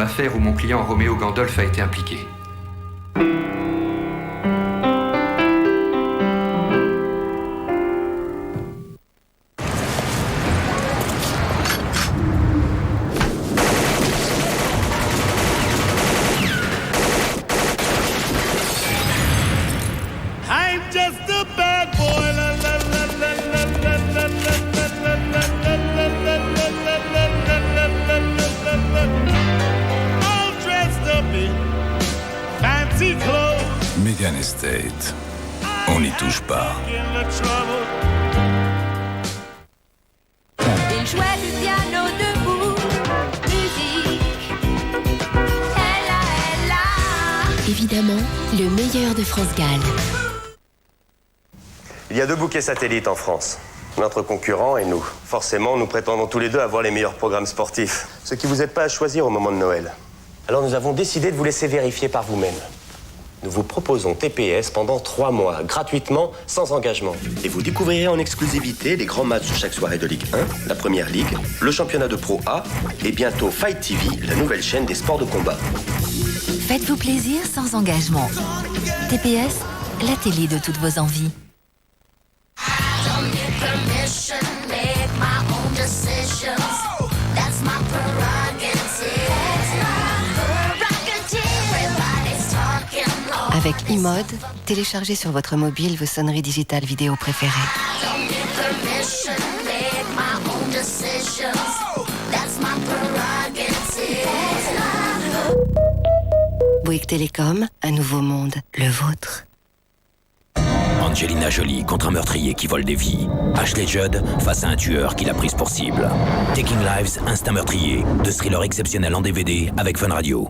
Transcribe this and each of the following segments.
affaire où mon client Roméo Gandolf a été impliqué. Megan Estate. On n'y touche pas. Il jouait du piano debout, musique. Elle a. Évidemment, le meilleur de France Gall. Il y a 2 bouquets satellites en France. Notre concurrent et nous. Forcément, nous prétendons tous les deux avoir les meilleurs programmes sportifs. Ce qui vous aide pas à choisir au moment de Noël. Alors nous avons décidé de vous laisser vérifier par vous-même. Nous vous proposons TPS pendant 3 mois, gratuitement, sans engagement. Et vous découvrirez en exclusivité les grands matchs de chaque soirée de Ligue 1, la Première Ligue, le championnat de Pro A et bientôt Fight TV, la nouvelle chaîne des sports de combat. Faites-vous plaisir sans engagement. TPS, la télé de toutes vos envies. Avec iMode, téléchargez sur votre mobile vos sonneries digitales vidéo préférées. Bouygues Télécom, un nouveau monde, le vôtre. Angelina Jolie contre un meurtrier qui vole des vies. Ashley Judd face à un tueur qui l'a prise pour cible. Taking Lives, Instinct meurtrier. 2 thrillers exceptionnels en DVD avec Fun Radio.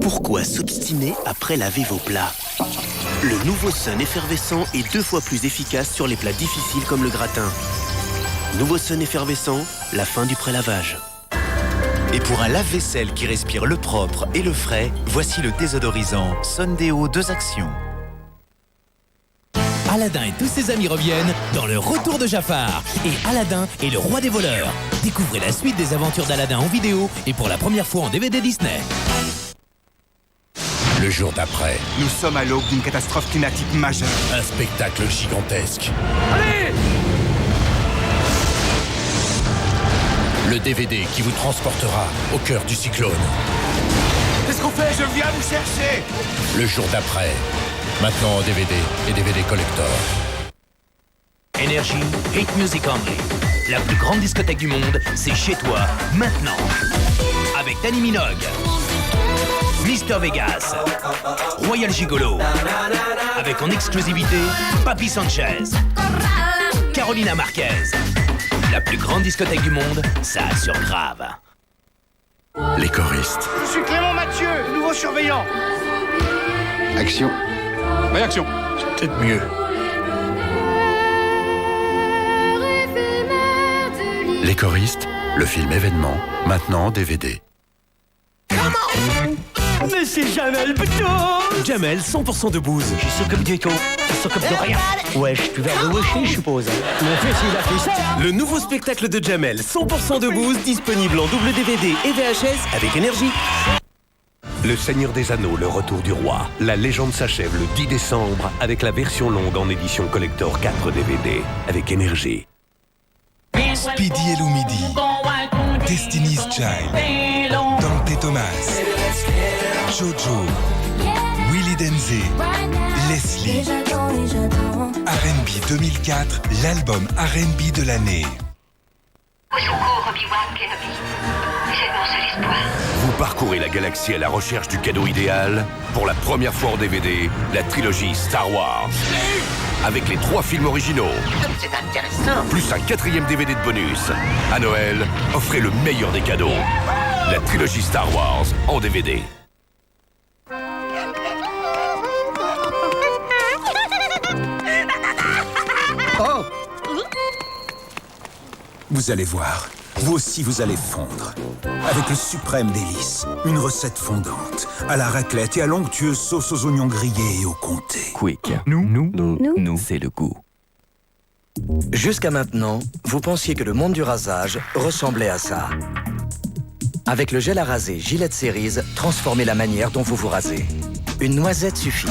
Pourquoi s'obstiner après laver vos plats? Le nouveau Sun effervescent est 2 fois plus efficace sur les plats difficiles comme le gratin. Nouveau Sun effervescent, la fin du prélavage. Et pour un lave-vaisselle qui respire le propre et le frais, voici le désodorisant Sun Deo 2 actions. Aladdin et tous ses amis reviennent dans le retour de Jafar. Et Aladdin est le roi des voleurs. Découvrez la suite des aventures d'Aladdin en vidéo et pour la première fois en DVD Disney. Le jour d'après, Nous sommes à l'aube d'une catastrophe climatique majeure. un spectacle gigantesque. Allez! Le DVD qui vous transportera au cœur du cyclone. Qu'est-ce qu'on fait? Je viens vous chercher. Le jour d'après, maintenant en DVD et DVD collector. Énergie, Hit Music Only. La plus grande discothèque du monde, c'est chez toi, maintenant. Avec Danny Minogue, Mister Vegas, Royal Gigolo. Avec en exclusivité, Papi Sanchez, Carolina Marquez. La plus grande discothèque du monde, ça assure grave. Les choristes. Je suis Clément Mathieu, nouveau surveillant. Action. Réaction. C'est peut-être mieux. Les choristes, le film événement, maintenant en DVD. Mais c'est Jamel plutôt. Jamel, 100% de bouse. Je s'occupe du tout. Je s'occupe de rien. Wesh, tu vas le wesh, je suppose. Mon fils, il a fait ça. Le nouveau spectacle de Jamel, 100% de bouse, disponible en double DVD et VHS avec Énergie. Le Seigneur des Anneaux, le retour du roi. La légende s'achève le 10 décembre avec la version longue en édition collector 4 DVD avec Énergie. Speedy et Lou Midi, Destiny's Child, Dante Thomas, Jojo, Willy Denzé, Leslie. R&B 2004, l'album R&B de l'année. Au secours, Obi-Wan Kenobi. C'est mon seul espoir. Vous parcourez la galaxie à la recherche du cadeau idéal. Pour la première fois en DVD, la trilogie Star Wars. Avec les 3 films originaux. C'est intéressant. Plus un 4e DVD de bonus. À Noël, offrez le meilleur des cadeaux. La trilogie Star Wars en DVD. Oh! Vous allez voir, vous aussi vous allez fondre. Avec le suprême délice, une recette fondante, à la raclette et à l'onctueuse sauce aux oignons grillés et au comté. Quick, nous, c'est le goût. Jusqu'à maintenant, vous pensiez que le monde du rasage ressemblait à ça. Avec le gel à raser Gillette Series, transformez la manière dont vous vous rasez. Une noisette suffit.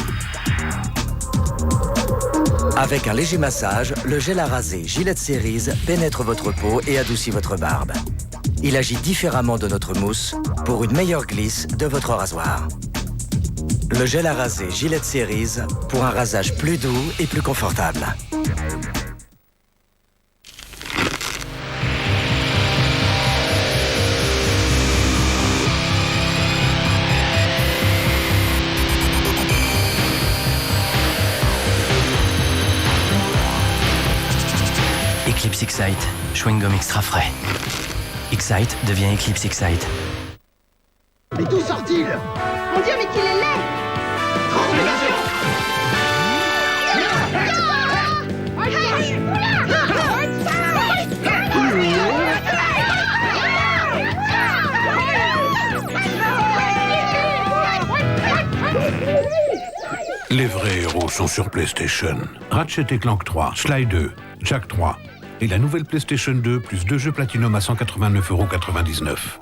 Avec un léger massage, le gel à raser Gillette Series pénètre votre peau et adoucit votre barbe. Il agit différemment de notre mousse pour une meilleure glisse de votre rasoir. Le gel à raser Gillette Series pour un rasage plus doux et plus confortable. Eclipse Excite, chewing-gum extra frais. Excite devient Eclipse Excite. Mais d'où sort-il? Mon Dieu, mais qu'il est laid! Les vrais héros sont sur PlayStation. Ratchet & Clank 3, Sly 2, Jack 3. Et la nouvelle PlayStation 2 plus 2 jeux Platinum à 189,99 €.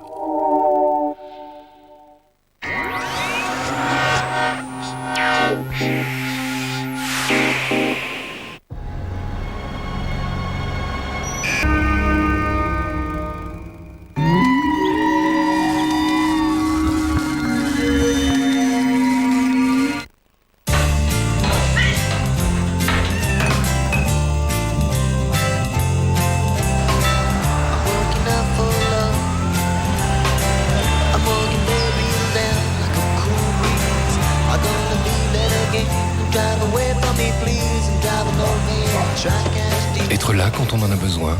Être là quand on en a besoin,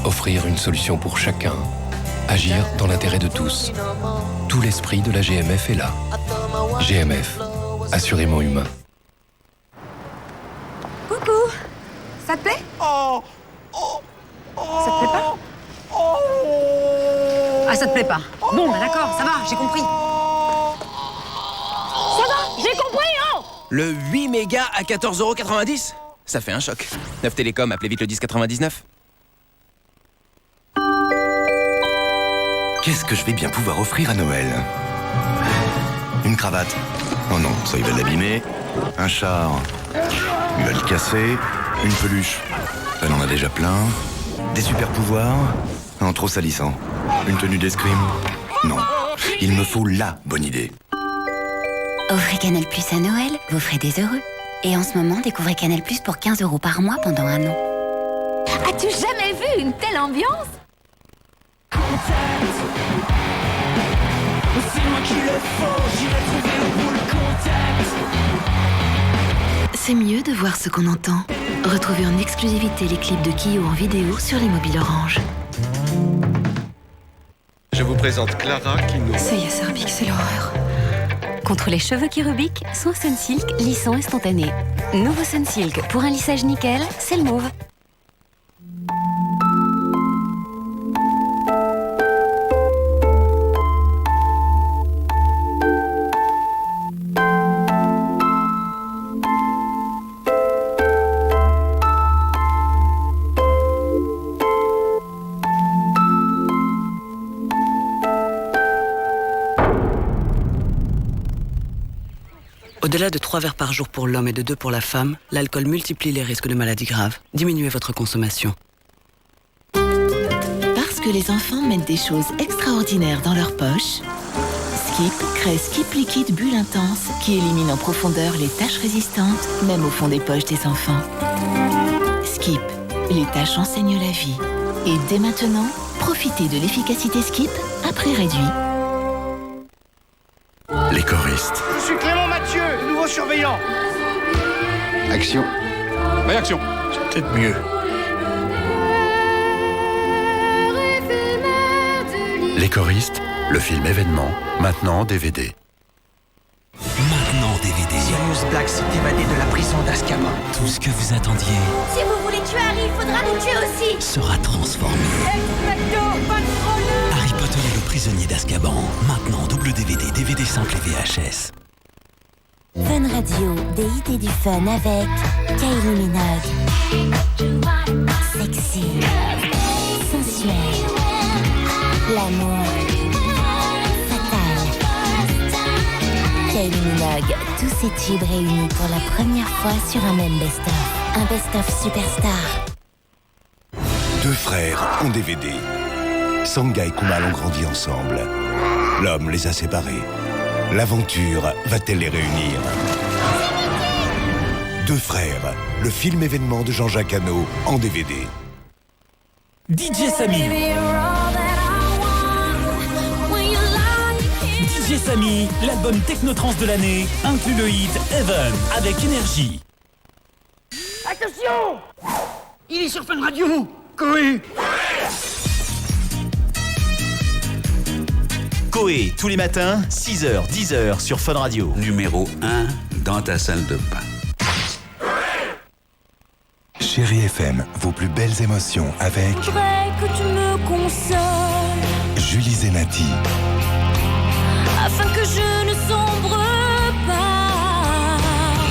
offrir une solution pour chacun, agir dans l'intérêt de tous. Tout l'esprit de la GMF est là. GMF, assurément humain. Coucou! Ça te plaît? Ça te plaît pas? Ah, ça te plaît pas? Bon, bah d'accord, ça va, j'ai compris. Ça va, j'ai compris, oh! Le 8 mégas à 14,90 €? Ça fait un choc. Neuf Télécom, appelez vite le 1099. Qu'est-ce que je vais bien pouvoir offrir à Noël? Une cravate. Oh non, ça il va l'abîmer. Un char. Il va le casser. Une peluche. Elle en a déjà plein. Des super pouvoirs. Non, trop salissant. Une tenue d'escrime. Non. Il me faut la bonne idée. Offrez Canal+ à Noël, vous ferez des heureux. Et en ce moment, découvrez Canal+ pour 15 € par mois pendant 1 an. As-tu jamais vu une telle ambiance? C'est mieux de voir ce qu'on entend. Retrouvez en exclusivité les clips de Kyo en vidéo sur les mobiles Orange. Je vous présente Clara qui nous... Ça y est, Sarbic, c'est l'horreur. Contre les cheveux qui rubiquent, soin Sunsilk, lissant instantané. Nouveau Sunsilk, pour un lissage nickel, c'est le move. Au-delà de 3 verres par jour pour l'homme et de 2 pour la femme, l'alcool multiplie les risques de maladies graves. Diminuez votre consommation. Parce que les enfants mettent des choses extraordinaires dans leur poche, Skip crée Skip Liquide Bulle Intense qui élimine en profondeur les taches résistantes, même au fond des poches des enfants. Skip, les taches enseignent la vie. Et dès maintenant, profitez de l'efficacité Skip à prix réduit. Les choristes. Je suis Clément Mathieu, nouveau surveillant. Action. Réaction. C'est peut-être mieux. Les choristes, le film événement, maintenant en DVD. Maintenant DVD. Sirius Black s'est évadé de la prison d'Azkaban. Tout ce que vous attendiez Si vous voulez tuer Harry, il faudra nous tuer aussi. sera transformé. Harry Potter et le prisonnier d'Azkaban. Maintenant double DVD, DVD simple et VHS. Fun Radio, des idées du fun avec Kylie Minogue. Sexy, sensuel, l'amour, fatal. Kylie Minogue, tous ces tubes réunis pour la première fois sur un même best-of. Un best-of superstar. Deux frères en DVD. Sangha et Kumal ont grandi ensemble. L'homme les a séparés. L'aventure va-t-elle les réunir? Deux frères, le film événement de Jean-Jacques Hano en DVD. DJ Samy. DJ Samy, l'album techno-trance de l'année, inclut le hit Heaven avec énergie. Attention! Il est sur Fun Radio! Coé! Coé, tous les matins, 6h, 10h sur Fun Radio. Numéro 1 dans ta salle de bain. Chérie FM, vos plus belles émotions avec Voudrais que tu me consoles Julie Zenati. afin que je ne sombre pas.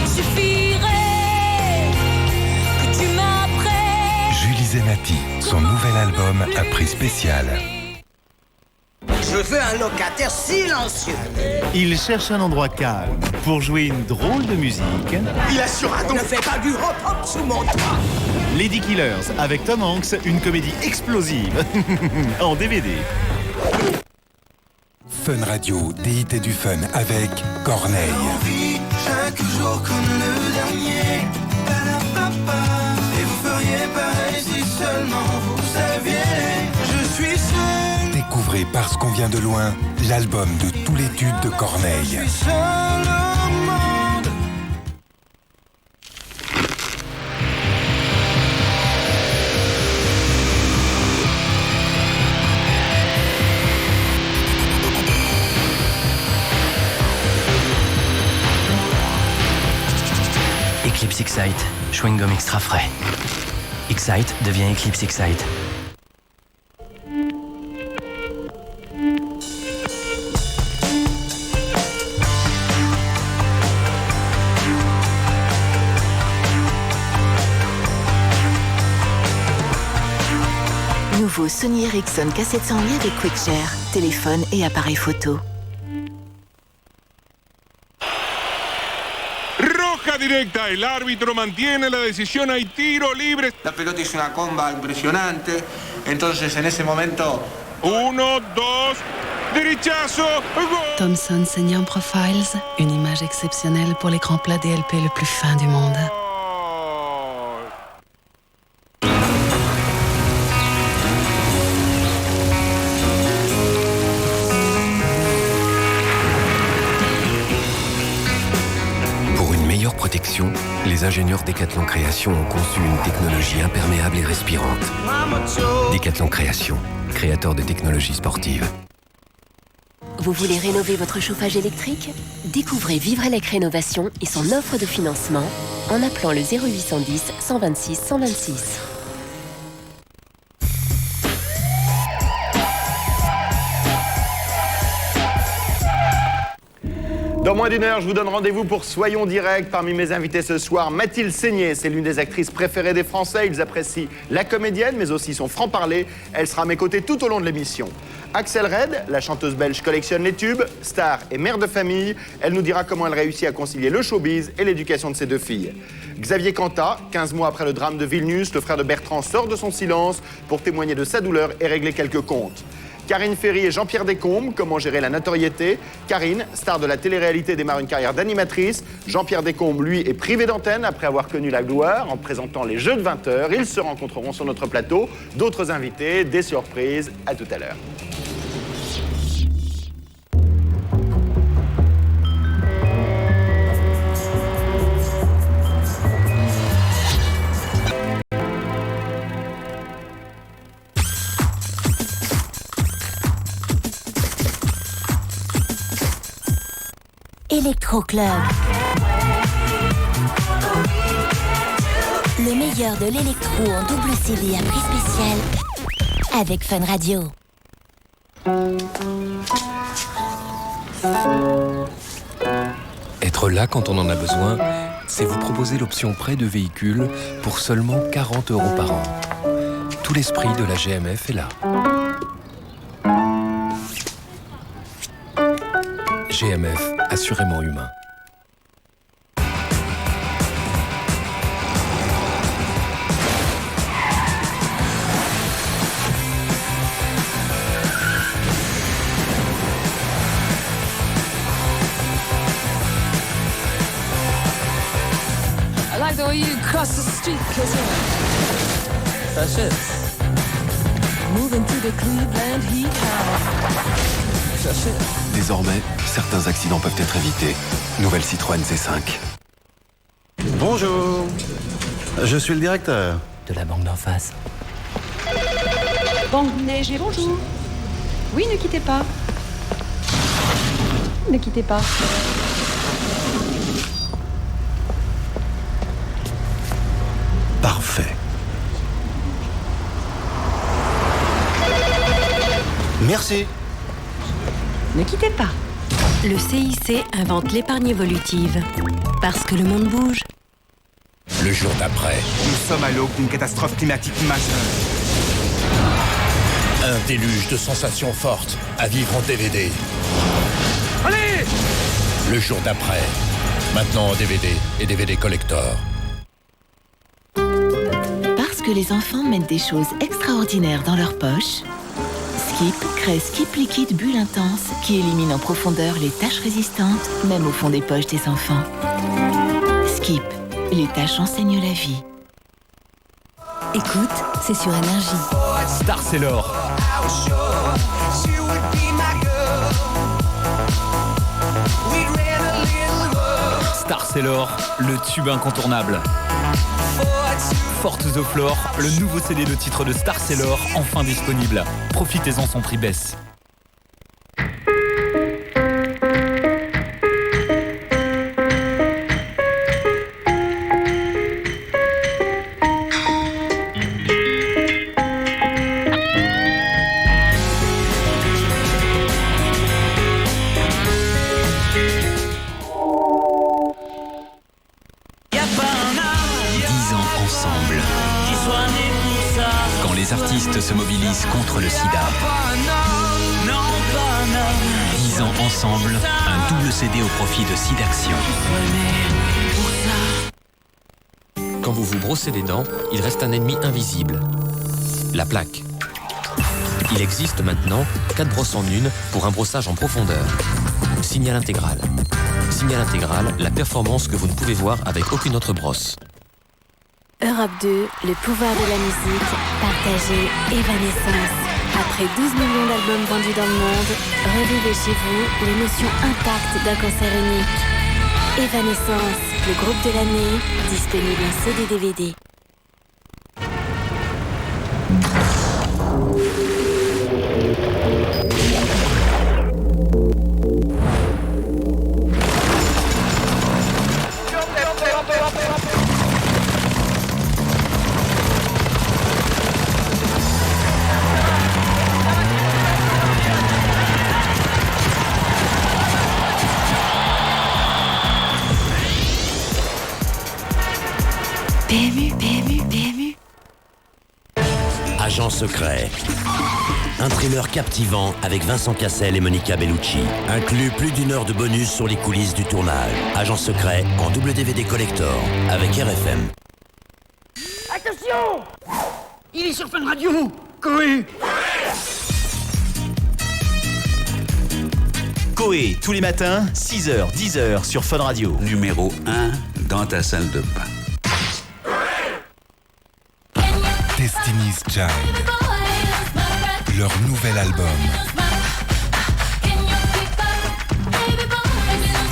Suffirait que tu m'apprennes. Julie Zenati, son nouvel album à prix spécial. Je veux un locataire silencieux. Il cherche un endroit calme pour jouer une drôle de musique. Il assure un don. Ne fais pas du hop-hop sous mon toit. Lady Killers avec Tom Hanks, une comédie explosive en DVD. Fun Radio, DIT du fun avec Corneille. Chaque jour comme le dernier. Et vous feriez pareil si seulement vous saviez. Je suis seul. Découvrez Parce qu'on vient de loin, l'album de tous les tubes de Corneille. Je suis seul au monde. Eclipse Excite, chewing-gum extra frais. Excite devient Eclipse Excite. Nouveau Sony Ericsson K700i avec QuickShare, téléphone et appareil photo. Roja directa, el árbitro mantiene la decisión, hay tiro libre. La pelota hizo una comba impresionante, entonces en ese momento... 1, 2, derechazo, gol. Thomson Senior Profiles, une image exceptionnelle pour l'écran plat DLP le plus fin du monde. Protection, les ingénieurs Decathlon Création ont conçu une technologie imperméable et respirante. Decathlon Création, créateur de technologies sportives. Vous voulez rénover votre chauffage électrique? Découvrez Vivrelec Rénovation et son offre de financement en appelant le 0810 126 126. Dans moins d'une heure, je vous donne rendez-vous pour Soyons Directs. Parmi mes invités ce soir, Mathilde Seigné, c'est l'une des actrices préférées des Français. Ils apprécient la comédienne, mais aussi son franc-parler. Elle sera à mes côtés tout au long de l'émission. Axel Red, la chanteuse belge collectionne les tubes. Star et mère de famille, elle nous dira comment elle réussit à concilier le showbiz et l'éducation de ses deux filles. Xavier Cantat, 15 mois après le drame de Vilnius, le frère de Bertrand sort de son silence pour témoigner de sa douleur et régler quelques comptes. Karine Ferry et Jean-Pierre Descombes, comment gérer la notoriété. Karine, star de la télé-réalité, démarre une carrière d'animatrice. Jean-Pierre Descombes, lui, est privé d'antenne après avoir connu la gloire en présentant les Jeux de 20h. Ils se rencontreront sur notre plateau. D'autres invités, des surprises. À tout à l'heure. Electro Club. Le meilleur de l'électro en double CD à prix spécial avec Fun Radio. Être Être là quand on en a besoin, c'est vous proposer l'option prêt de véhicule pour seulement 40 € par an. Tout l'esprit de la GMF est là. GMF, assurément humain. I like the way you cross the street, cause That's it. moving to the Cleveland Heat House. Désormais, certains accidents peuvent être évités. Nouvelle Citroën C5. Bonjour. Je suis le directeur. De la banque d'en face. Banque Neige, bonjour. Oui, ne quittez pas. Ne quittez pas. Parfait. Merci. Ne quittez pas. Le CIC invente l'épargne évolutive. Parce que le monde bouge. Le jour d'après. Nous sommes à l'aube d'une catastrophe climatique majeure. Un déluge de sensations fortes à vivre en DVD. Allez! Le jour d'après. Maintenant en DVD et DVD collector. Parce que les enfants mettent des choses extraordinaires dans leur poche, Skip crée Skip Liquide Bulle Intense qui élimine en profondeur les taches résistantes, même au fond des poches des enfants. Skip, les taches enseignent la vie. Écoute, c'est sur Énergie. Star Sailor. Star Sailor, le tube incontournable. Forte the Floor, le nouveau CD de titre de Star Sailor, enfin disponible. Profitez-en, son prix baisse. Les artistes se mobilisent contre le sida. 10 ans ensemble, un double CD au profit de SIDAction. Quand vous vous brossez les dents, il reste un ennemi invisible. La plaque. Il existe maintenant 4 brosses en une pour un brossage en profondeur. Signal intégral. Signal intégral, la performance que vous ne pouvez voir avec aucune autre brosse. Europe 2, le pouvoir de la musique, partagé, Evanescence. Après 12 millions d'albums vendus dans le monde, revivez chez vous l'émotion intacte d'un concert unique. Evanescence, le groupe de l'année, disponible en CD-DVD. PMU, PMU, PMU. Agent secret. Un thriller captivant avec Vincent Cassel et Monica Bellucci. Inclut plus d'1 heure de bonus sur les coulisses du tournage. Agent secret en double DVD collector avec RFM. Attention! Il est sur Fun Radio! Coé! Coé, tous les matins, 6h, 10h sur Fun Radio. Numéro 1 dans ta salle de bain. Destiny's Child. Leur nouvel album.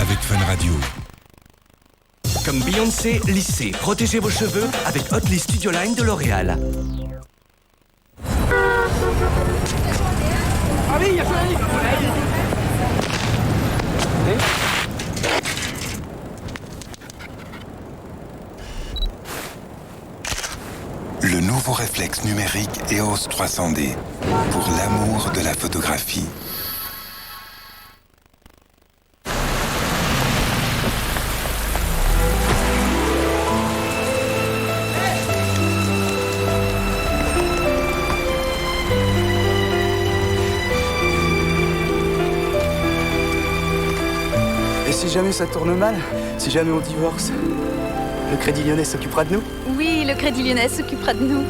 Avec Fun Radio. Comme Beyoncé, lissez, protégez vos cheveux avec Hotly Studio Line de L'Oréal. Ah oui, il y a Le nouveau réflexe numérique EOS 300D pour l'amour de la photographie. Et si jamais ça tourne mal, si jamais on divorce, le Crédit Lyonnais s'occupera de nous? Oui, le Crédit Lyonnais s'occupera de nous.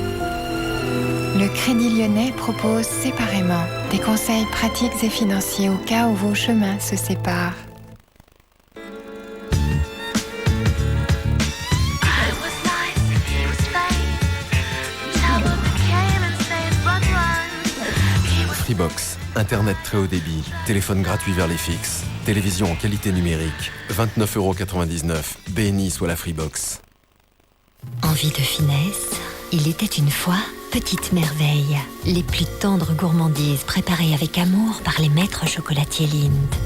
Le Crédit Lyonnais propose séparément des conseils pratiques et financiers au cas où vos chemins se séparent. Freebox, Internet très haut débit, téléphone gratuit vers les fixes, télévision en qualité numérique, 29,99 €, BNI soit la Freebox. Envie de finesse? Il était une fois Petite Merveille, les plus tendres gourmandises préparées avec amour par les maîtres chocolatiers Lindt.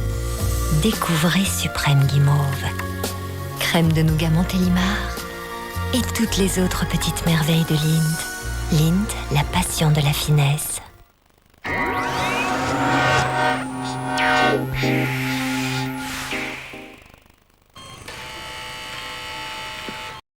Découvrez Suprême Guimauve, crème de nougat Montélimar et toutes les autres petites merveilles de Lindt. Lindt, la passion de la finesse.